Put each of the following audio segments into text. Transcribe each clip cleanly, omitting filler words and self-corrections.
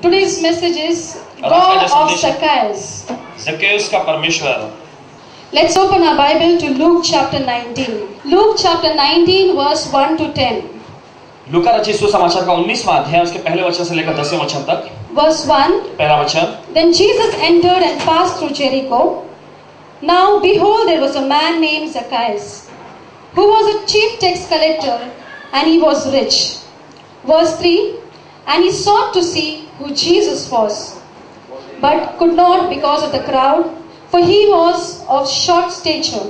Today's message is God of Zacchaeus. ज़क्केयुस का परमेश्वर। Let's open our Bible to Luke chapter 19. Luke chapter 19 verse 1 to 10. लूका रचित सुसमाचार का 19वां अध्याय उसके पहले वचन से लेकर 10वें वचन तक। Verse 1. पहला वचन। Then Jesus entered and passed through Jericho. Now behold, there was a man named Zacchaeus, who was a chief tax collector, and he was rich. Verse 3. And he sought to see who Jesus was, but could not because of the crowd, for he was of short stature.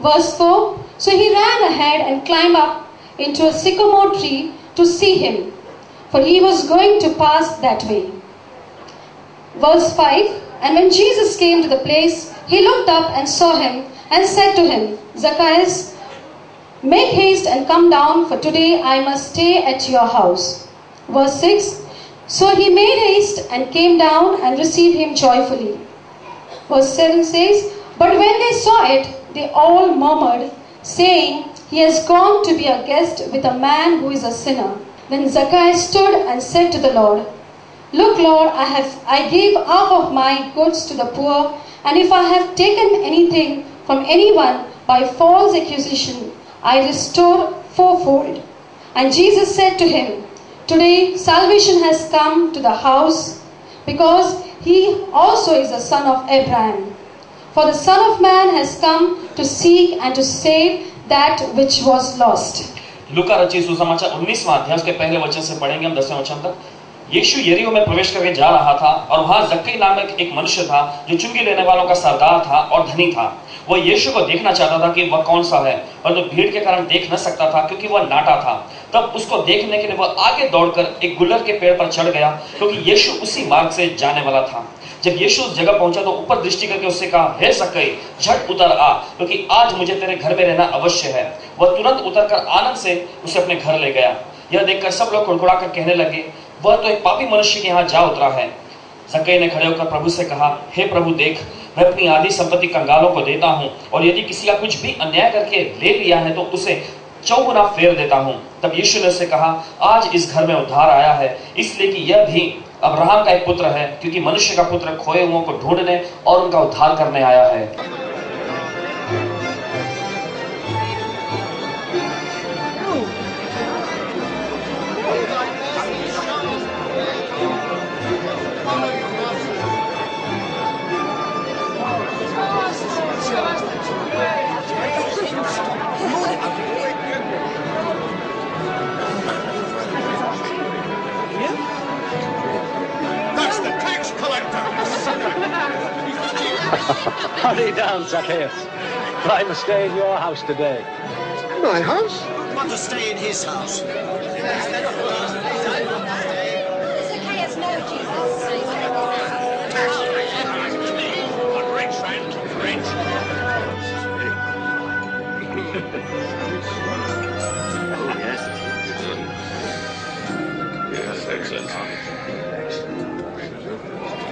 Verse 4. So he ran ahead and climbed up into a sycamore tree to see him, for he was going to pass that way. Verse 5. And when Jesus came to the place, he looked up and saw him and said to him, Zacchaeus, make haste and come down, for today I must stay at your house. Verse 6. So he made haste and came down and received him joyfully. Verse 7 says, but when they saw it, they all murmured, saying, he has gone to be a guest with a man who is a sinner. Then Zacchaeus stood and said to the Lord, look, Lord, I gave half of my goods to the poor, and if I have taken anything from anyone by false accusation, I restore fourfold. And Jesus said to him, today salvation has come to the house, because he also is a son of Abraham. For the Son of Man has come to seek and to save that which was lost. लूका रचित सुसमाचार 19वां अध्याय उसके पहले वचन से पढ़ेंगे हम 10वें वचन तक। यीशु यरीहो में प्रवेश करके जा रहा था और वहां जक्कई नामक एक मनुष्य था जो चुंगी लेने वालों का सरदार था और धनी था। वह यीशु को देखना चाहता था कि वह कौन सा है, परंतु भीड़ के कारण देख न सकता था क्योंकि वह नाटा था। तब उसको देखने के लिए वह आगे दौड़कर एक गुलर के पेड़ पर चढ़ गया, क्योंकि यीशु उसी मार्ग से जाने वाला था। जब यीशु उस जगह पहुंचा तो ऊपर दृष्टि करके उससे कहा, हे ज़क्कई, झट उतर आ, क्योंकि आज मुझे तेरे घर में रहना अवश्य है। वह तुरंत उतरकर आनंद से उसे अपने घर ले गया। यह देखकर सब लोग कुड़कुड़ा कर कहने लगे, वह तो एक पापी मनुष्य के यहाँ जा उतरा है। ज़क्कई ने खड़े होकर प्रभु से कहा, हे प्रभु, देख, मैं अपनी आधी संपत्ति कंगालों को देता हूँ, और यदि किसी का कुछ भी अन्याय करके ले लिया है तो उसे 4 गुना फेर देता हूँ। तब यीशु ने उससे कहा, आज इस घर में उद्धार आया है, इसलिए कि यह भी अब्राहम का एक पुत्र है, क्योंकि मनुष्य का पुत्र खोए हुओं को ढूंढने और उनका उद्धार करने आया है। Hurry down, Zacchaeus. I must stay in your house today. My house? Want to stay in his house? Zacchaeus, no, Jesus. A rich man, rich. Oh, yes. Yes, excellent.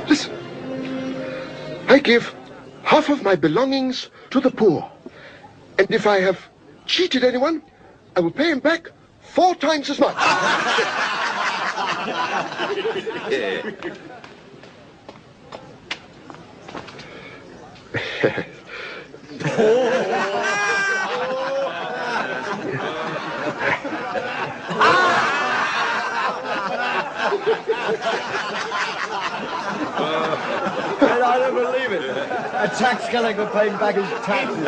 Listen. I give half of my belongings to the poor. And if I have cheated anyone, I will pay him back 4 times as much. I don't believe it. A tax collector paying back his taxes.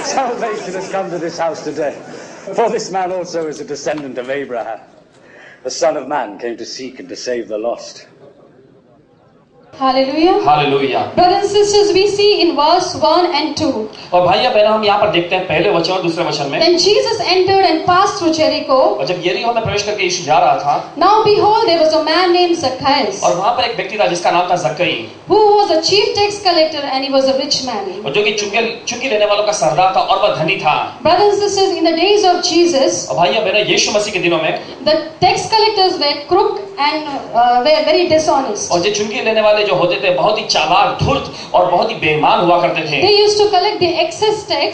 Salvation has come to this house today, for this man also is a descendant of Abraham. The Son of Man came to seek and to save the lost. Hallelujah. Hallelujah. Brothers and sisters, we see in verse 1 and 2. और भाइयों बहनों, हम यहाँ पर देखते हैं पहले वचन और दूसरे वचन में। Then Jesus entered and passed through Jericho. और जब यरीहो में प्रवेश करके यीशु जा रहा था, Now behold, there was a man named Zacchaeus, और वहाँ पर एक व्यक्ति था जिसका नाम था ज़क्कई, who was a chief tax collector, and he was a rich man. और जो कि चुंगी लेने वालों का सरदार था और वह धनी था। Brothers and sisters, in the days of Jesus, और भाइयों बहनों, यीशु मसीह के दिनों में the tax collectors were crooked and were very dishonest. और जो चुंगी लेने वाले जो होते थे बहुत ही चालाक, धूर्त और बहुत ही बेईमान हुआ करते थे। They used to collect the excess tax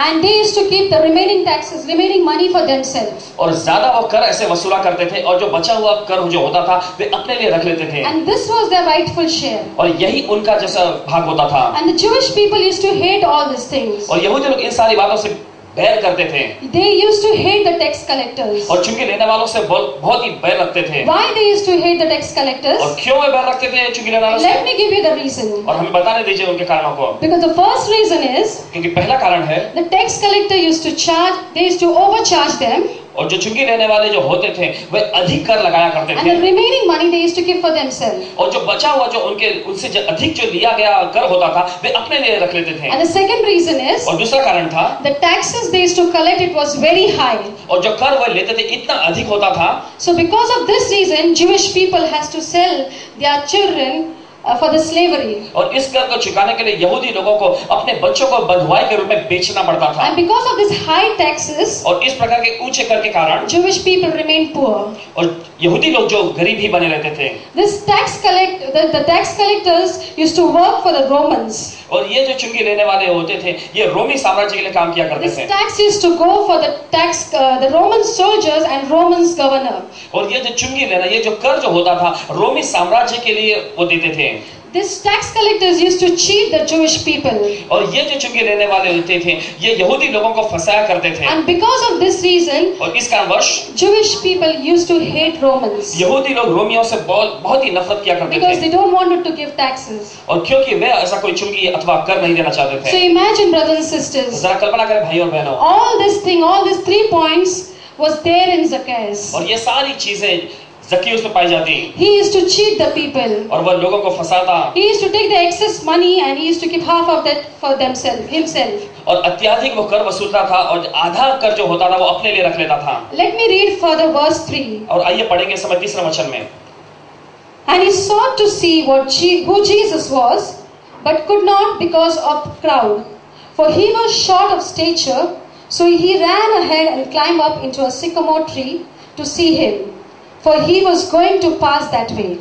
And they used to keep the remaining taxes, remaining money for themselves. और ज्यादा वो कर ऐसे वसूला करते थे और जो बचा हुआ कर जो होता था वे अपने लिए रख लेते थे And this was their rightful share. और यही उनका जैसा भाग होता था। And the Jewish people used to hate all these things. और यहूदी लोग इन सारी बातों से बैर करते थे They used to hate the tax collectors. और चुंगी लेने वालों से बहुत ही बैर रखते थे। Why they used to hate the tax और collectors? क्यों वे बैर रखते थे चुंगी लेने वालों Let से? me give you the reason. और हमें बताने दीजिए उनके कारणों को। Because the first reason is क्योंकि पहला कारण है the tax collector used to charge, they used to overcharge them, और जो चुंगी लेने वाले जो होते थे वे अधिक कर लगाया करते and the थे remaining money they used to keep for themselves. और जो बचा हुआ जो उनसे जो अधिक जो लिया गया कर होता था वे अपने लिए रख लेते थे। And the second reason is और दूसरा कारण था the taxes they used to collect, it was very high. और जो कर वे लेते थे इतना अधिक होता था So because of this reason, Jewish people has to sell their children for the slavery. और इस कर को चुकाने के लिए यहूदी लोगों को अपने बच्चों को बंधुआई के रूप में बेचना पड़ता था And because of this high taxes, और इस प्रकार के ऊंचे कर के कारण Jewish people remained poor. और यहूदी लोग जो गरीब ही बने रहते थे The tax collectors used to work for the Romans. और ये जो चुंगी लेने वाले होते थे ये रोमी साम्राज्य के लिए काम किया करते This थे tax used to go for the Roman soldiers and Roman governor. और ये जो चुंगी लेना ये जो कर जो होता था रोमी साम्राज्य के लिए वो देते थे These tax collectors used to cheat the Jewish people. और ये जो चुंगी लेने वाले होते थे ये यहूदी लोगों को फंसाया करते थे And because of this reason, और इस कारणवश Jewish people used to hate Romans. यहूदी लोग रोमियों से बहुत ही नफरत किया करते Because they थे don't wanted to give taxes. और क्योंकि वे ऐसा कोई चुंगी अथवा कर नहीं देना चाहते So थे। imagine, brothers and sisters, जरा कल्पना करें भाइयों और बहनों all these 3 points was there in Zacchaeus. और ये सारी चीजें ज़क्कियुस में पाई जाती He used to cheat the people. और वह लोगों को फंसाता He used to take the excess money and he used to keep half of that for himself. और अत्यधिक वो कर वसूलता था और आधा कर जो होता था वो अपने लिए रख लेता था। Let me read further verse 3. और आइए पढ़ेंगे समय 3 वचन में। And he sought to see who Jesus was, but could not because of the crowd. For he was short of stature, so he ran ahead and climbed up into a sycamore tree to see him, for he was going to pass that way.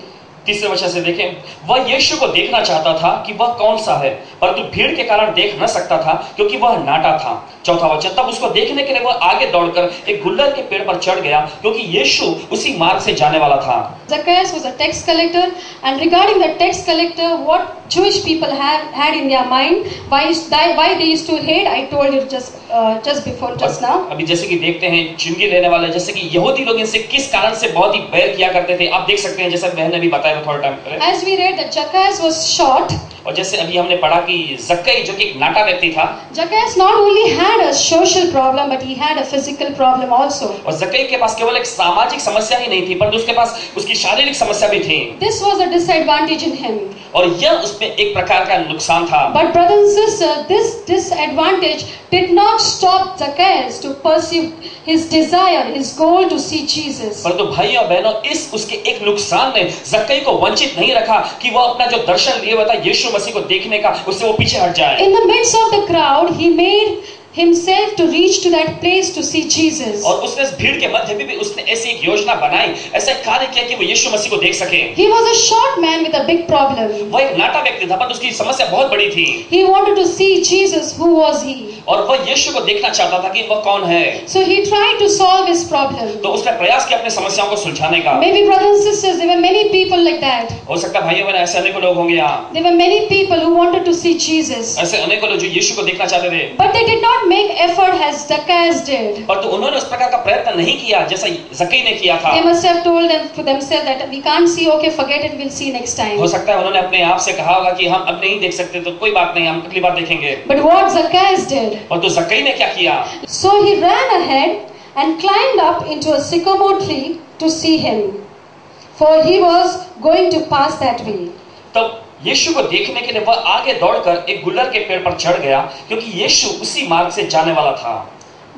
3 वचन से देखें, वह यीशु को देखना चाहता था कि वह कौन सा है, परंतु भीड़ के कारण देख न सकता था क्योंकि वह नाटा था। 4 वचन, तब उसको देखने के लिए वह आगे दौड़कर एक गुल्लर के पेड़ पर चढ़ गया क्योंकि यीशु उसी मार्ग से जाने वाला था। Zacchaeus was a tax collector, and regarding the tax collector, what Jewish people had in their mind, why they used to hate, I told you just now. अभी जैसे कि देखते हैं चुंगी लेने वाले जैसे कि यहूदी लोग इनसे किस कारण से बहुत ही बैर किया करते थे। आप देख सकते हैं जैसे बहन ने भी बताया थोड़ा टाइम पहले। As we read that Zacchaeus was short. और जैसे अभी हमने पढ़ा कि ज़क्कई जो कि एक नाटा व्यक्ति था। Zacchaeus not only had a social problem, but he had a physical problem also. और ज़क्कई के पास केवल एक सामाजिक समस्या ही नहीं थी, परंतु उसके पास उसकी शारीरिक समस्या भी थी। This was a disadvantage in him. और यह उसमें एक प्रकार का नुकसान था। But brothers and sisters, this disadvantage did not stop Zacchaeus to pursue his desire, his goal to see Jesus. परंतु भाइयों बहनों इस उसके एक नुकसान ने ज़क्कई को वंचित नहीं रखा कि वह अपना जो दर्शन लिए हुआ था यीशु मसीह को देखने का उससे वो पीछे हट जाए। In the midst of the crowd, he made himself to reach to that place to see Jesus. और उसने इस भीड़ के मध्य में भी उसने ऐसी एक योजना बनाई, ऐसा कार्य किया कि वो यीशु मसीह को देख सके। He was a short man with a big problem. वह एक नाटा व्यक्ति था, पर उसकी समस्या बहुत बड़ी थी। He wanted to see Jesus. Who was he? और वह यीशु को देखना चाहता था कि वह कौन है। So he tried to solve his problem. तो उसने प्रयास किया अपनी समस्याओं को सुलझाने का। Maybe brothers and sisters, there were many people like that. हो सकता है भाइयों बहनों ऐसे अनेकों लोग होंगे यहाँ। There were many people who wanted to see Jesus. ऐसे अनेकों लोग जो यीशु को देखना चाहते थे। But they did not make effort as Zacchaeus did. और तो उन्होंने उस प्रकार का प्रयत्न नहीं किया जैसा ज़क्कई ने किया था। They must have told them for themselves that we can't see. Okay, forget it. We'll see next time. हो सकता है उन्होंने अपने आप से कहा होगा कि हम अब नहीं देख सकते तो कोई बात नहीं, हम अगली बार देखेंगे। But what Zacchaeus did? और तो ज़क्कई ने क्या किया? So he ran ahead and climbed up into a sycamore tree to see him, for he was going to pass that way. तब यीशु को देखने के लिए वह आगे दौड़कर एक गुल्लर के पेड़ पर चढ़ गया क्योंकि यीशु उसी मार्ग से जाने वाला था।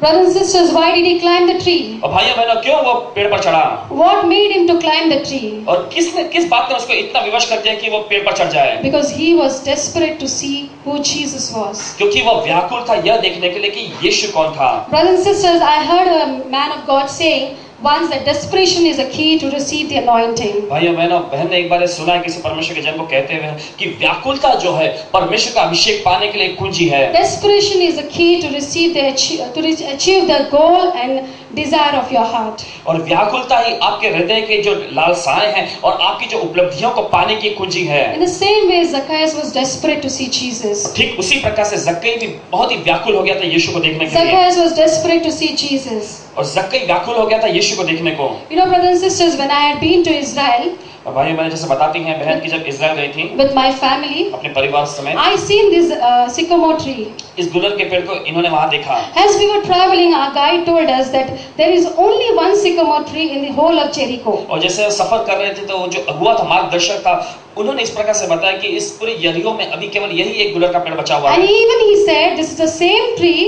Brothers and sisters, why did he climb the tree? और भाइयों बहनों क्यों वो पेड़ पर चढ़ा? What made him to climb the tree? और किस बात ने उसको इतना विवश कर दिया कि वो पेड़ पर चढ़ जाए? Because he was desperate to see who Jesus was. क्योंकि वो व्याकुल था यह देखने के लिए कि यीशु कौन था। Brothers and sisters, I heard a man of God saying once that desperation is a key to receive the anointing. भाइयों बहनों, बहन ने एक बार सुना है किसी परमेश्वर के जन को कहते हुए कि व्याकुलता जो है परमेश्वर का अभिषेक पाने के लिए एक कुंजी है। Desperation is a key to receive achieve the goal and desire of your heart. और व्याकुलता ही आपके हृदय के जो लालसाएं हैं और आपकी जो उपलब्धियों को पाने की कुंजी है। In the same way, Zacchaeus was desperate to see Jesus. ठीक उसी प्रकार से जक्कई भी बहुत ही व्याकुल हो गया था यीशु को देखने के लिए। Zacchaeus was desperate to see Jesus. और जक्कई व्याकुल हो गया था यीशु को देखने को। You know, brothers and sisters, when I had been to Israel और भाइयों मैंने जैसे बताती हैं बहन की जब इजराइल गई थी with my family, अपने परिवार समेत, I seen this sycamore tree. इस गुलर के पेड़ को इन्होंने वहां देखा। As we were traveling, our guide told us that there is only one sycamore tree in the whole of Jericho. और जैसे सफर कर रहे थे तो जो अगुआ था, मार्गदर्शक था, उन्होंने इस प्रकार से बताया कि इस पूरे यरीहो में अभी केवल यही एक गुलर का पेड़ बचा हुआ And है। even he said this is the same tree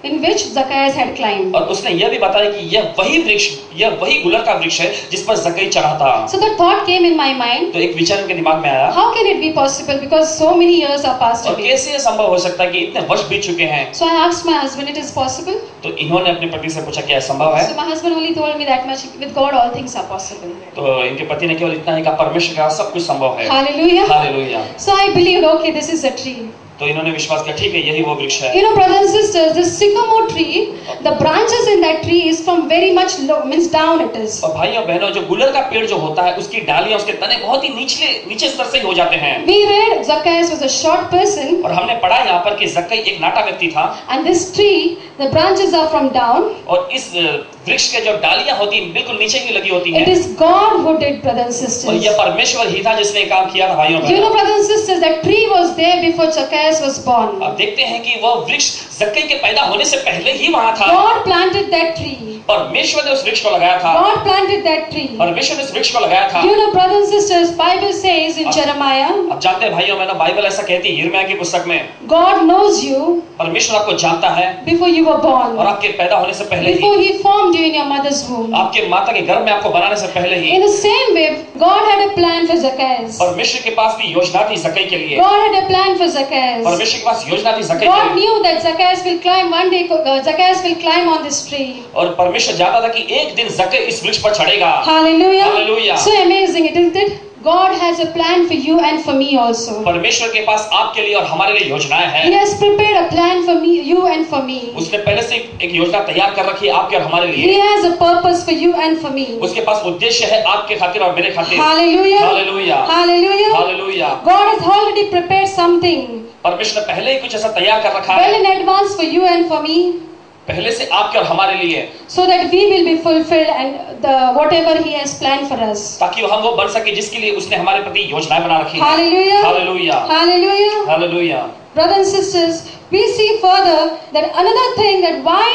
in which Zacchaeus had climbed. और उसने यह भी बताया कि यह वही गुलर का वृक्ष है जिस पर जक्कई चढ़ा था। So the thought came in my mind, तो एक विचार उनके दिमाग में आया, how can it be possible because so many years are passed और away. कैसे यह संभव हो सकता है कि इतने वर्ष बीत चुके हैं। So I asked my husband, it is possible? तो इन्होंने अपने पति से पूछा क्या यह संभव है। So my husband only told me that much, with God all things are possible. तो इनके पति ने केवल इतना ही कहा, परमेश्वर का सब कुछ संभव है। Hallelujah. Hallelujah. So I believed, okay, this is a tree. तो इन्होंने विश्वास किया ठीक है यही वो वृक्ष है। You know, brothers and sisters, this sycamore tree, the branches in that tree is from very much low, means down it is. और भाइयों बहनों, जो गुलर का पेड़ जो होता है उसकी डालियां, उसके तने बहुत ही नीचे स्तर से ही हो जाते हैं। We read Zacchaeus was a short person, और हमने पढ़ा यहाँ पर कि जक्कई एक नाटा व्यक्ति था। and this tree, the branches are from down. और इस वृक्ष के जो डालियां होती हैं बिल्कुल नीचे की लगी होती हैं। It is God who did, brothers and और sisters. यह परमेश्वर ही था जिसने काम किया था भाइयों You know, बहनों। brothers and sisters, that tree was there before Zacchaeus was born. अब देखते हैं कि वह वृक्ष जक्कई के पैदा होने से पहले ही वहां था। God planted that tree. परमेश्वर ने उस वृक्ष को लगाया था। God planted that tree. परमेश्वर ने उस वृक्ष को लगाया था। You know, brothers and sisters, Bible says in Jeremiah, अब जानते हैं भाइयों बहनों, बाइबल ऐसा कहती है यिर्मयाह की पुस्तक में, God knows you परमेश्वर आपको जानता है before you were born, और आपके पैदा होने से पहले ही, before He formed you in your mother's womb. आपके माता के गर्भ में आपको बनाने से पहले ही। In the same way, God had a plan for Zacchaeus. परमेश्वर के पास भी योजना थी जक्कई के लिए। God had a plan for Zacchaeus. परमेश्वर के पास योजना थी जक्कई के God लिए। knew that Zacchaeus will climb one day. Zacchaeus will climb on this tree. और परमेश्वर जानता था कि एक दिन जक्कई इस वृक्ष पर चढ़ेगा। Hallelujah. Hallelujah. So amazing, isn't it? God has a plan for you and for me also. परमेश्वर के पास आपके लिए और हमारे लिए योजनाएं He हैं। has prepared a plan for me, you and for me. उसने पहले से एक योजना तैयार कर रखी है आपके और हमारे He लिए। has a purpose for you and for me. उसके पास उद्देश्य है आपके खातिर और मेरे खातिर। Hallelujah. Hallelujah. Hallelujah. Hallelujah. God has already prepared something परमेश्वर ने पहले ही कुछ ऐसा तैयार कर रखा well है, in advance for you and for me, पहले से आपके और हमारे लिए, so that we will be fulfilled and whatever He has planned for us. ताकि हम वो बन सके जिसके लिए उसने हमारे प्रति योजनाएं बना रखी हैं। Hallelujah. Hallelujah. Hallelujah. Hallelujah. Brothers and sisters, we see further that another thing that why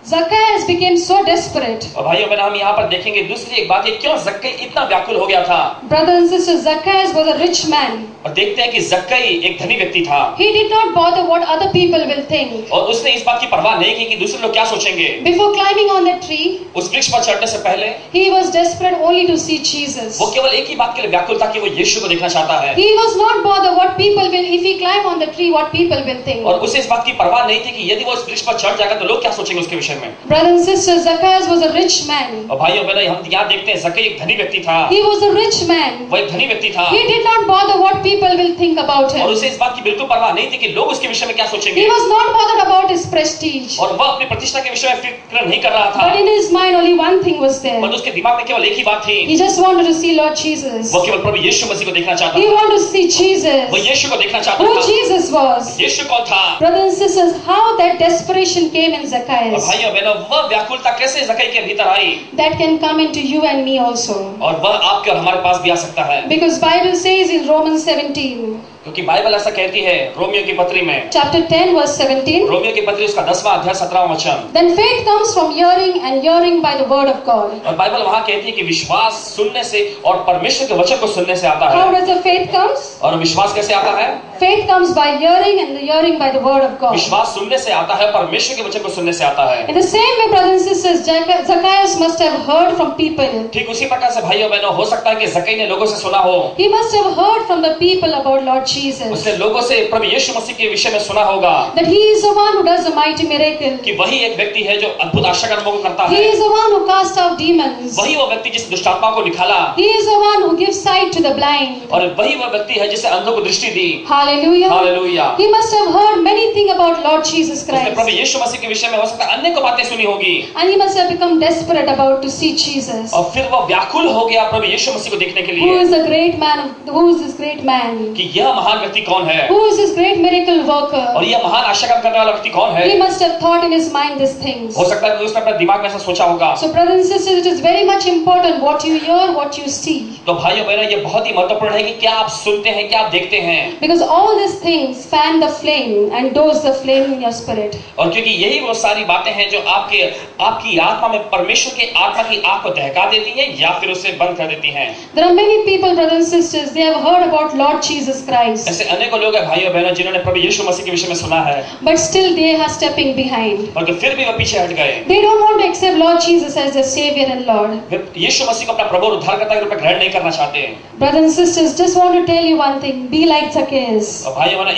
Zacchaeus became so desperate. और भाइयों बहनों, हम यहाँ पर देखेंगे दूसरी एक बात है, क्यों जक्कई इतना व्याकुल हो गया था। Brothers and sisters, Zacchaeus was a rich man. और देखते हैं कि जक्कई एक धनी व्यक्ति था। He did not bother what other people will think. और उसने इस बात की परवाह नहीं की कि दूसरे लोग क्या सोचेंगे। Before climbing on that tree, उस वृक्ष पर चढ़ने से पहले he was desperate only to see Jesus. वो केवल एक ही बात के लिए व्याकुल था कि वो यीशु को देखना चाहता है। He was not bothered what people will, if he climb on the tree, what people will think. और उसे इस बात की परवाह नहीं थी कि यदि वो इस वृक्ष पर चढ़ जाएगा तो लोग क्या सोचेंगे उसके विषय में। Brothers and sisters, Zacchaeus was a rich man. और भाइयों बहनों, हम यहाँ देखते हैं जक्कई एक धनी व्यक्ति था। He was a rich man. वो एक धनी व्यक्ति था। He did not bother what people will think about और him. उसे इस बात की बिल्कुल परवाह नहीं थी कि लोग उसके विषय में क्या सोचेंगे। He was not bothered about his prestige. और वह अपनी प्रतिष्ठा के विषय में फिक्र नहीं कर रहा था। But in his mind only one thing was there. पर उसके दिमाग में केवल एक ही बात थी, He just wanted to see Lord Jesus. वो केवल प्रभु यीशु मसीह को देखना चाहता He था। wanted to see Jesus. वो यीशु को देखना चाहता Who था। Jesus was. यीशु कौन था? Brothers and sisters, how that desperation came in और Zacchaeus. भाइयों बहनों, वह व्याकुलता कैसे जक्कई के भीतर आई That can come into you and me also. और वह आपके और हमारे पास भी आ सकता है। Because Bible says in Romans 17, क्योंकि बाइबल ऐसा कहती है रोमियो की पत्री में, chapter 10 verse 17, रोमियो की पत्री उसका 10वां अध्याय 17वां वचन। then faith comes from hearing and hearing by the word of God. और बाइबल वहां कहती है कि विश्वास सुनने से और परमेश्वर के वचन को सुनने से आता How है। does the faith comes? और विश्वास कैसे आता है? Faith comes by hearing and the hearing by the word of God. विश्वास सुनने से आता है, परमेश्वर के वचन को सुनने से आता है। In the same way, brothers and sisters, Zacchaeus must have heard from people. ठीक उसी प्रकार से भाइयों बहनों, हो सकता है कि जक्कई ने लोगों से सुना हो, He must have heard from the people about Lord Jesus. उसने लोगों से प्रभु यीशु मसीह के विषय में सुना होगा That he is the one who does a mighty miracle. कि वही एक व्यक्ति है जो अद्भुत आश्चर्य कर्मों को करता He है। is the one who casts out demons. वही वो व्यक्ति जिस दुष्ट आत्मा को निकाला, He is the one who gives sight to the blind. और वही वो व्यक्ति है जिसे अंधों को दृष्टि दी। Hallelujah. Hallelujah. He must have heard many things about Lord Jesus उसने प्रभु Christ. यीशु मसीह के विषय में हो सकता है अन्य को बातें सुनी होगी, And he must have become desperate about to see Jesus. और फिर वो व्याकुल हो गया प्रभु यीशु मसीह को देखने के Who लिए is the great man? Who is this great man? कि यह महान व्यक्ति कौन है, Who is this great miracle और worker? यह महान आश्चर्य करने वाला व्यक्ति कौन है। He must have thought in his mind these things. हो सकता है कि उसने अपने दिमाग में ऐसा सोचा होगा। So brothers and sisters, it is very much important what you hear, what you see. तो भाइयों बहनों, ये बहुत ही महत्वपूर्ण है कि क्या आप सुनते हैं, क्या आप देखते हैं, Because all these things fan the flame and dose the flame in your spirit. और क्योंकि यही वो सारी बातें हैं जो आपकी आत्मा में परमेश्वर के आत्मा की आग को दहका देती हैं या फिर उसे बंद कर देती हैं। There are many people, brothers and sisters, they have heard about Lord Jesus Christ, ऐसे अनेकों लोग हैं भाइयों बहनों जिन्होंने प्रभु यीशु मसीह के विषय में सुना है, but still they are stepping behind. मगर फिर भी वो पीछे हट गए। They don't want to accept Lord Jesus as their Savior and Lord. वे यीशु मसीह को अपना प्रभु और उद्धारकर्ता के रूप में ग्रहण नहीं करना चाहते। Brothers and sisters, just want to tell you one thing: be like Zacchaeus. और भाइयों बहनों,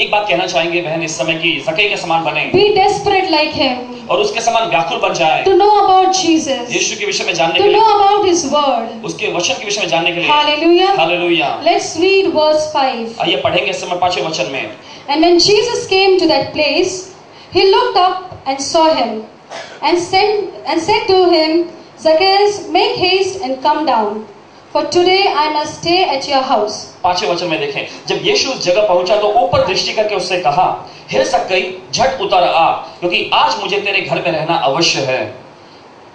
एक बात कहना चाहेंगे बहन इस समय की, ज़क्कई के समान बने Be desperate like him. और उसके समान व्याकुल बन जाए, To know about Jesus. यीशु के विषय में जानने To के know लिए, about His Word. उसके वचन के विषय में जानने के लिए। Hallelujah. Hallelujah. Let's read verse 5. आइए पढ़ेंगे इस समय 5वें वचन में। And when Jesus came to that place, he looked up and saw him, and said to him, Zacchaeus, make haste and come down, for today I must stay at your house. 5वें वचन में देखें, जब यीशु उस जगह पहुंचा तो ऊपर दृष्टि करके उससे कहा, हे ज़क्कई, झट उतर आ, क्योंकि आज मुझे तेरे घर में रहना अवश्य है।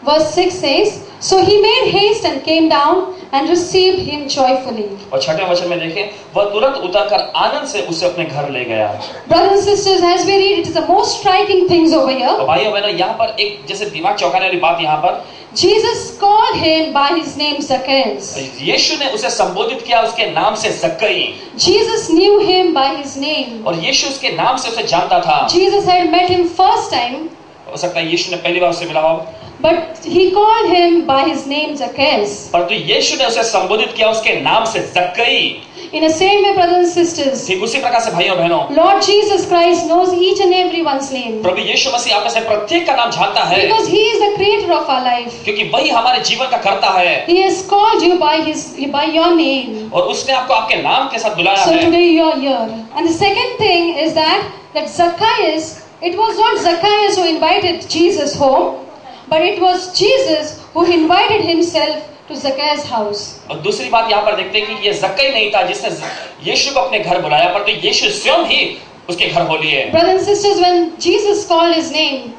Verse 6 says, So he made haste and came down and received him joyfully. और 6वें वचन में देखें, वह तुरंत उतरकर आनंद से उसे अपने घर ले गया। Brothers and sisters, as we read, it is the most striking things over here. और भाइयों बहनों, यहाँ पर एक जैसे दिमाग चौंकाने वाली बात यहाँ पर, Jesus called him by his name Zacchaeus. यीशु ने उसे संबोधित किया उसके नाम से ज़क्कई, Jesus knew him by his name. और यीशु उसके नाम से उसे जानता था। Jesus had met him first time, हो सकता है यीशु ने पहली बार उससे मिला हो, but he called him by his name Zacchaeus. परंतु यीशु ने उसे संबोधित किया उसके नाम से ज़क्कई। In the same way, brothers and sisters, ठीक उसी प्रकार से भाइयों बहनों, Lord Jesus Christ knows each and everyone's name. प्रभु यीशु मसीह आप में से प्रत्येक का नाम जानता है, Because he is the creator of our life. क्योंकि वही हमारे जीवन का कर्ता है, He has called you by your name. और उसने आपको आपके नाम के साथ बुलाया So है। today you are here. And the second thing is that Zacchaeus, it was not Zacchaeus who invited Jesus home, but it was Jesus who invited himself to Zacchaeus' house. और दूसरी बात यहाँ पर देखते हैं कि ये ज़क्कई नहीं था जिसने यीशु को अपने घर बुलाया, परंतु यीशु स्वयं ही उसके घर हो लिए। Brothers and sisters, when Jesus called his name,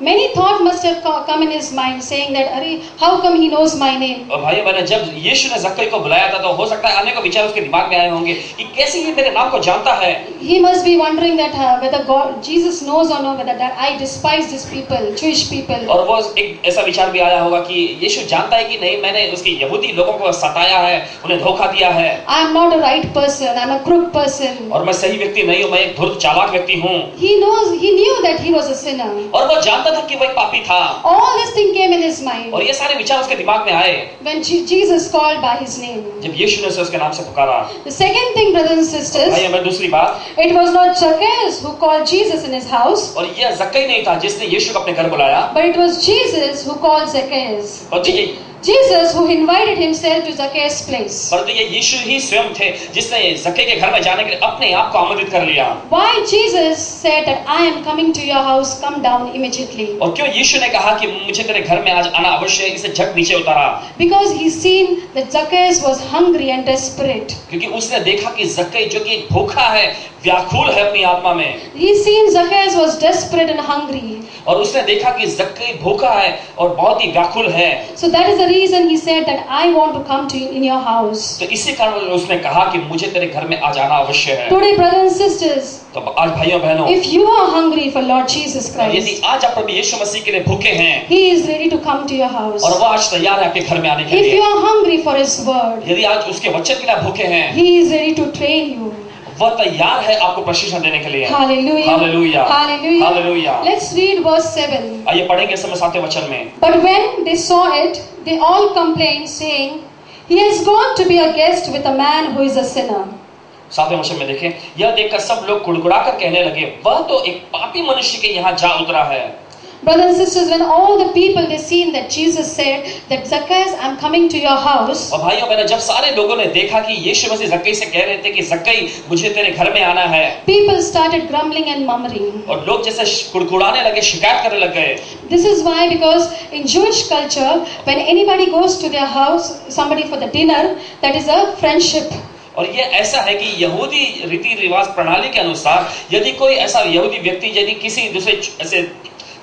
many thought must have come in his mind, saying that, "Arey, how come he knows my name?" और भाइयों बहनों, जब यीशु ने ज़क्कई को बुलाया था तो हो सकता है अनेकों विचार उसके दिमाग में आए होंगे कि कैसे ये मेरे नाम को जानता है। He must be wondering that whether Jesus knows or not, whether that I despise these people, Jewish people. और वो एक ऐसा विचार भी आया होगा कि यीशु जानता है कि नहीं, मैंने उसके यहूदी लोगों को सताया है, उन्हें धोखा दिया है, I am not a right person. I am a crooked person. और मैं सही व्यक्ति नहीं हूँ, मैं एक धूर्त चालाक व्यक्ति हूँ। He knew that he was a sinner. और वो जानता था कि वो एक पापी था, All this thing came in his mind और ये सारे विचार उसके दिमाग में आए when Jesus called by his name. जब यीशु ने उसे उसके नाम से पुकारा। The second thing, brothers and sisters, भाइयों बहनों, दूसरी बात, it was not Zacchaeus who called Jesus in his house, और यह ज़क्कई नहीं था जिसने यीशु को अपने घर बुलाया, but it was Jesus who called Zacchaeus. और ये Jesus who invited himself to Zacchaeus' place. परंतु ये यीशु ही स्वयं थे जिसने ज़क्कई के घर में जाने के लिए अपने आप को आमंत्रित कर लिया। Why Jesus said that I am coming to your house, come down immediately? और क्यों यीशु ने कहा कि मुझे तेरे घर में आज आना अवश्य है, इसे झट नीचे उतारा? Because he seen that Zacchaeus was hungry and desperate. क्योंकि उसने देखा कि ज़क्कई जो कि भूखा है, व्याकुल है अपनी आत्मा में, He seen Zacchaeus was desperate and hungry. और उसने देखा कि ज़क्कई भूखा है और बहुत ही व्याकुल है। So that is the reason he said that I want to come to you in your house. तो इसी कारण उसने कहा कि मुझे तेरे घर में आज आना अवश्य है। Today, brothers and sisters, तो आज भाइयों बहनों, if you are hungry for Lord Jesus यदि Christ, आज आप प्रभु यीशु मसीह के लिए भूखे हैं He is ready to come to your house. और वो आज तैयार है आपके घर में आने के If you लिए, are hungry for His word, यदि आज उसके वचन के लिए भूखे हैं, He is ready to train you. वह तैयार है आपको प्रशिक्षण देने के लिए। Hallelujah. Hallelujah. Hallelujah. Hallelujah. Let's read verse 7. आइए पढ़ेंगे समय 7वें वचन में। But when they saw it, they all complained, saying, He has gone to be a guest with a man who is a sinner. सातवें वचन में देखें, यह देखकर सब लोग कुड़कुड़ाकर कहने लगे, वह तो एक पापी मनुष्य के यहाँ जा उतरा है। Brothers and sisters, when all the people they seen that Jesus said that Zacchaeus, I'm coming to your house. और भाइयों बहनों, जब सारे लोगों ने देखा कि यीशु मसीह जक्कई से कह रहे थे कि जक्कई मुझे तेरे घर में आना है, People started grumbling and murmuring. और लोग जैसे कुड़कुड़ाने लगे, शिकायत करने लग गए। This is why, because in Jewish culture, when anybody goes to their house, somebody for the dinner, that is a friendship. और ये ऐसा है कि यहूदी रीति रिवाज प्रणाली के अनुसार यदि कोई ऐसा यहूदी व्यक्ति यदि किसी दूसरे ऐसे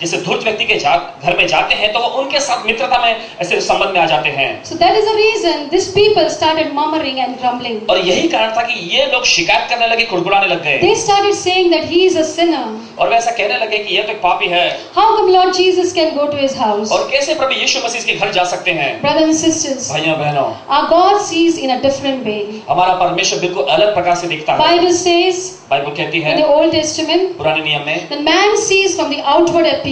जैसे धूर्त व्यक्ति के घर में जाते हैं तो वो उनके साथ मित्रता में ऐसे संबंध में आ जाते हैं। So that is the reason these people started murmuring and grumbling. और यही कारण था कि ये लोग शिकायत करने लगे, कुड़कुड़ाने लग गए। They started saying that he is a sinner. और वे ऐसा कहने लगे कि ये तो एक पापी है। How come Lord Jesus can go to his house? और कैसे प्रभु यीशु मसीह के घर जा सकते हैं? Brothers and sisters, भाइयों बहनों, our God sees in a different way. हमारा परमेश्वर बिल्कुल अलग प्रकार से दिखता है। Bible says बाइबल कहती है in the Old Testament, पुराने नियम में, the man sees from the outward appearance,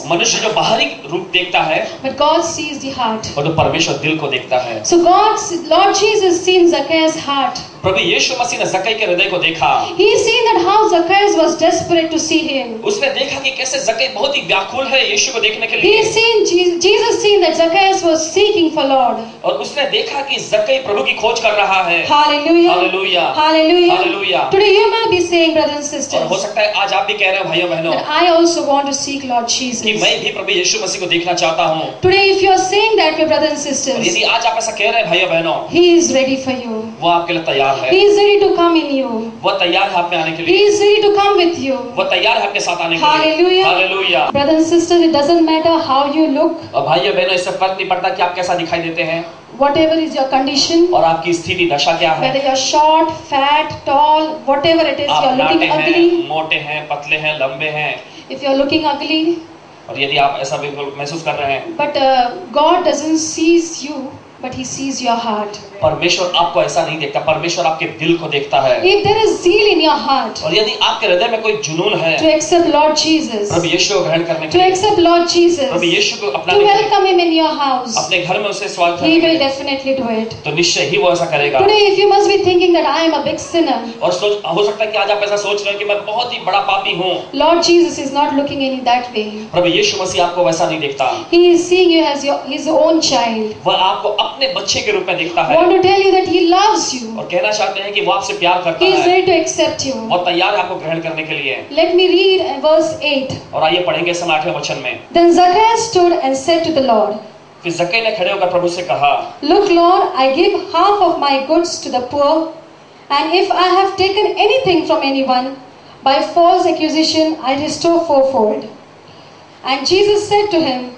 मनुष्य जो बाहरी रूप देखता है, but God sees the heart. और तो परमेश्वर दिल को देखता है। So Lord Jesus seen Zacchaeus' heart. प्रभु यीशु मसीह ने जक्कई के हृदय को देखा। He seen that how Zacchaeus was desperate to see him. उसने देखा कि कैसे जक्कई बहुत ही व्याकुल है यीशु को देखने के He लिए। seen Jesus seen that Zacchaeus was seeking for Lord. और उसने देखा कि जक्कई प्रभु की खोज कर रहा है। Hallelujah. Hallelujah. Hallelujah. Hallelujah. Today you might be saying, brothers and और हो sisters, सकता है आज आप भी कह रहे हो भाइयों बहनों that I also want to seek Lord कि Jesus. मैं भी प्रभु यीशु मसीह को देखना चाहता हूँ। Today if you are saying that, my brothers and और sisters, यदि आज आप ऐसा कह रहे हैं भाइयों बहनों, He is ready for you. वो आपके लिए तैयार है। He is ready to come in you. वो तैयार है आप में आने के He लिए। is ready to come with you. वो तैयार है आपके साथ आने के लिए। Hallelujah. Hallelujah. Brothers and sisters, it doesn't matter how you look, और भाइयों बहनों, इससे फर्क नहीं पड़ता कि आप कैसा दिखाई देते हैं whatever is your condition, और आपकी स्थिति दशा क्या है। whether you are short, fat, tall, whatever it is, you आप are नाटे looking हैं, ugly. मोटे हैं, पतले हैं, लंबे हैं, If you are looking ugly, और यदि आप ऐसा बिल्कुल महसूस कर रहे हैं, but God doesn't sees you, but He sees your heart. परमेश्वर आपको ऐसा नहीं देखता, परमेश्वर आपके दिल को देखता है। If there is zeal in your heart और यदि आपके हृदय में कोई जुनून है to accept Lord Jesus, प्रभु यीशु को ग्रहण करने के to लिए, accept Lord Jesus, Prabhu to यीशु को अपनाने के लिए, welcome Him in your house, अपने घर में उसे स्वागत He करने के will लिए, definitely do it. तो निश्चय ही वो ऐसा करेगा। Today, if you must be thinking that I am a big sinner, और हो सकता है कि आज आप ऐसा सोच रहे हो कि मैं बहुत ही बड़ा पापी हूँ। Lord Jesus is not looking in that way. प्रभु यीशु मसीह आपको वैसा नहीं देखता। He is seeing you as His own child. वह आपको अपने बच्चे के रूप में देखता I है want to tell you that He loves you. और कहना चाहते हैं कि वो आपसे प्यार करता He is है, ready to accept you. वो तैयार है आपको ग्रहण करने के लिए। Let me read verse 8. और आइए पढ़ेंगे इस 8वें वचन में। Then Zacchaeus stood and said to the Lord, फिर जक्कई ने खड़े होकर प्रभु से कहा, Look, Lord, I give half of my goods to the poor, and if I have taken anything from anyone by false accusation, I restore fourfold. And Jesus said to him,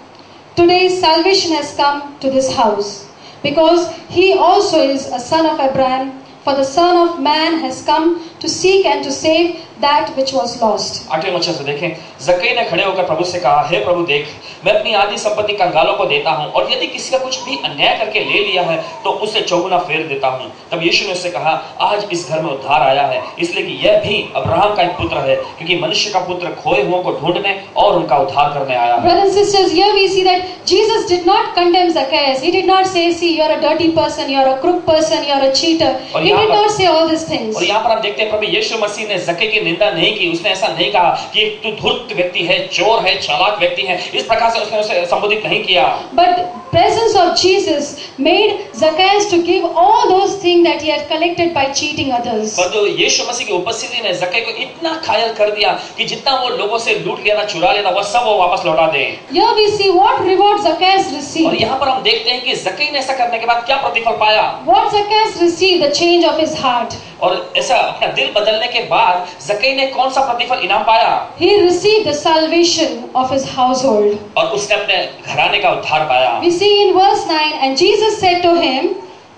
Today salvation has come to this house, because he also is a son of Abraham, for the Son of Man has come to seek and to save that which was lost. 8वें वचन से देखें, जक्कई ने खड़े होकर प्रभु से कहा, हे प्रभु देख, मैं अपनी आधी संपत्ति कंगालों को देता हूँ, और यदि किसी का कुछ भी अन्याय करके ले लिया है तो उसे चौगुना फेर देता हूँ। तब यीशु ने उससे कहा, आज इस घर में उद्धार आया है, इसलिए कि यह भी अब्राहम का एक पुत्र है, क्योंकि मनुष्य का पुत्र खोए हुओं को ढूंढने और उनका उद्धार करने आया है। Brothers and sisters, here we see that Jesus did not condemn Zacchaeus. He did not say, see, you are a dirty person, you are a crook person, you are a cheater. He did not say all these things. और यहाँ पर आप देखते हैं प्रभु यीशु मसीह ने जक्कई की निंदा नहीं की। उसने ऐसा नहीं कहा कि तू धूर्त व्यक्ति है, चोर है, चालाक व्यक्ति है, इस प्रकार से उसने उसे संबोधित नहीं किया। But presence of Jesus made Zacchaeus to give all those things that he had collected by cheating others. परंतु यीशु मसीह की उपस्थिति ने जक्कई को इतना घायल कर दिया कि जितना वो लोगों से लूट लिया था, चुरा लिया था, वह सब वो वापस लौटा दे। Here we see what reward Zacchaeus और received. यहाँ पर हम देखते हैं कि जक्कई ने ऐसा करने के बाद क्या प्रतिफल पाया। What Zacchaeus received, the change of his heart. और ऐसा अपना दिल बदलने के बाद जक्कई ने कौन सा प्रतिफल इनाम पाया? He received the salvation of his household. और उसने अपने घराने का उद्धार पाया। We see in verse 9, and Jesus said to him,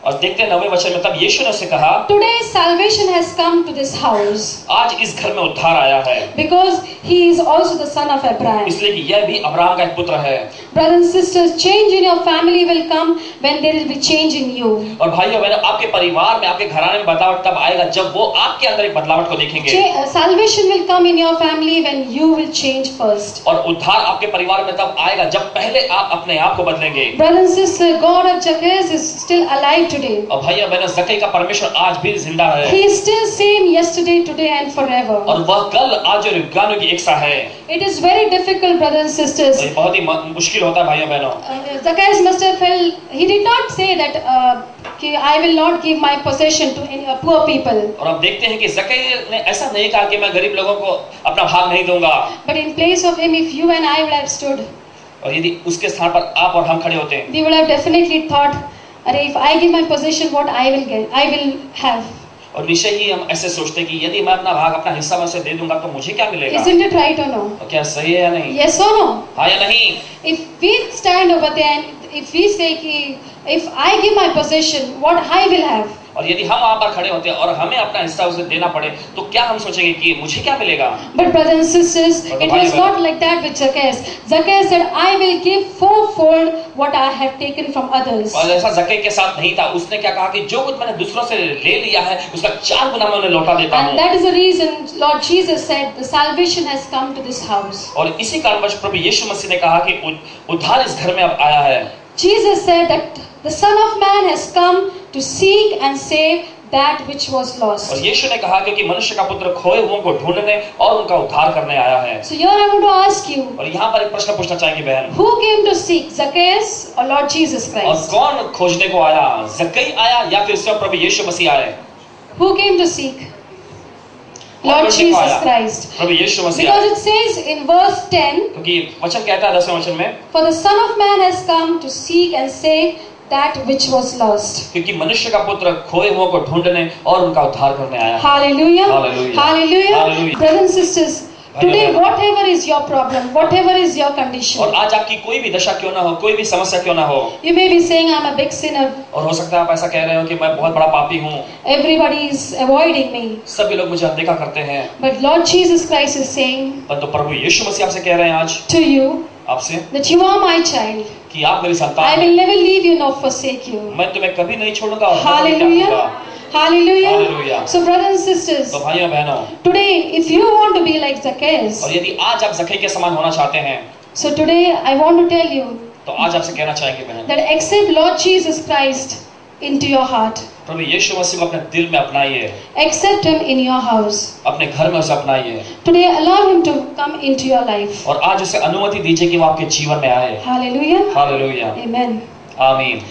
और देखते हैं 9वें वचन में, तब यीशु ने उससे कहा, Today salvation has come to this house, आज इस घर में उद्धार आया है, because he is also the son of Abraham. इसलिए कि यह भी अब्राहम का एक पुत्र है। Brothers and sisters, change in your family will come when there will be change in you. और भाइयों बहनों, आपके परिवार में, आपके घराने में बदलाव तब आएगा जब वो आपके अंदर एक बदलावट को देखेंगे। Salvation will come in your family when you will change first. और उद्धार आपके परिवार में तब आएगा जब पहले आप अपने आप को बदलेंगे। Brothers and sisters, God of Zacchaeus is still alive today. और भाइयों बहनों, जक्कई का परमेश्वर आज भी जिंदा है। He is still same yesterday, today and forever. और वह कल, आज और युगानुयुग एक सा है। It is very difficult, brothers and sisters. ये बहुत ही मुश्किल होता है भाइयों बहनों। Zacchaeus must have felt, he did not say that I will not give my possession to any poor people. और अब देखते हैं कि जक्कई ने ऐसा नहीं कहा कि मैं गरीब लोगों को अपना भाग नहीं दूंगा। But in place of him, if you and I would have stood, और यदि उसके स्थान पर आप और हम खड़े होते हैं, we would have definitely thought, if I give my possession, what I will get, I will have. और निश्चय ही हम ऐसे सोचते हैं कि यदि मैं अपना भाग, अपना हिस्सा में से दे दूंगा तो मुझे क्या मिलेगा? Isn't it right or no? तो क्या सही है या नहीं? Yes or no? हाँ या नहीं? If we stand over there and if we say कि if I give my possession, what I will have? और यदि हम वहां पर खड़े होते हैं और हमें अपना हिस्सा उसे देना पड़े तो क्या हम सोचेंगे कि मुझे क्या मिलेगा? But brothers and sisters, it was not like that with Zacchaeus. Zacchaeus said, I will give fourfold what I have taken from others. और ऐसा जक्कई के साथ नहीं था। उसने क्या कहा कि जो कुछ मैंने दूसरों से ले लिया है उसका 4 गुना मैं उन्हें लौटा देता हूँ। And that is the reason Lord Jesus said, the salvation has come to this house. और इसी कारणवश प्रभु यीशु मसीह ने कहा कि उद्धार इस घर में अब आया है। Jesus said that the Son of Man has come to seek and save that which was lost. और यीशु ने कहा क्योंकि मनुष्य का पुत्र खोए हुओं को ढूंढने और उनका उद्धार करने आया है। So here I want to ask you, और यहाँ पर एक प्रश्न पूछना चाहेंगे बहन, who came to seek, Zacchaeus or Lord Jesus और Christ? कौन खोजने को आया? जक्कई आया या फिर स्वयं प्रभु यीशु मसीह आए? Who came to seek? Lord Jesus Christ. Prabhu Yeshu Masih Because आए। it says in verse 10, क्योंकि वचन कहता है 10वें वचन में, for the Son of Man has come to seek and save that which was lost. क्योंकि मनुष्य का पुत्र खोए हुओं को ढूंढने और उनका उद्धार करने आया है। Hallelujah. Hallelujah. Hallelujah. Hallelujah. Brothers and sisters, today Hallelujah. whatever is your problem, whatever is your और condition, आज आपकी कोई भी दशा क्यों ना हो, कोई भी समस्या क्यों ना हो, you may be saying I'm a big sinner, और हो सकता है आप ऐसा कह रहे हो कि मैं बहुत बड़ा पापी हूँ, everybody is avoiding me. सभी लोग मुझे अनदेखा करते हैं, But Lord Jesus Christ is saying परंतु प्रभु यीशु मसीह आपसे कह रहे हैं आज, to you आपसे, that you are my child. कि आप मेरी संतान I हैं। will never leave you nor forsake you. मैं तुम्हें कभी नहीं छोड़ूंगा और कभी नहीं Hallelujah. त्यागूंगा। Hallelujah. Hallelujah. So brothers and sisters, तो भाइयों बहनों, today if you want to be like Zacchaeus, और यदि आज आप जक्कई के समान होना चाहते हैं so today I want to tell you तो आज आपसे कहना चाहेंगे बहन, that accept Lord Jesus Christ into your heart. प्रभु यीशु मसीह को अपने दिल में अपनाइए, Accept him in your house. अपने घर में उसे अपनाइए, Today allow him to come into your life. और आज उसे अनुमति दीजिए कि वो आपके जीवन में आए। Hallelujah. Hallelujah, Amen. आमीन।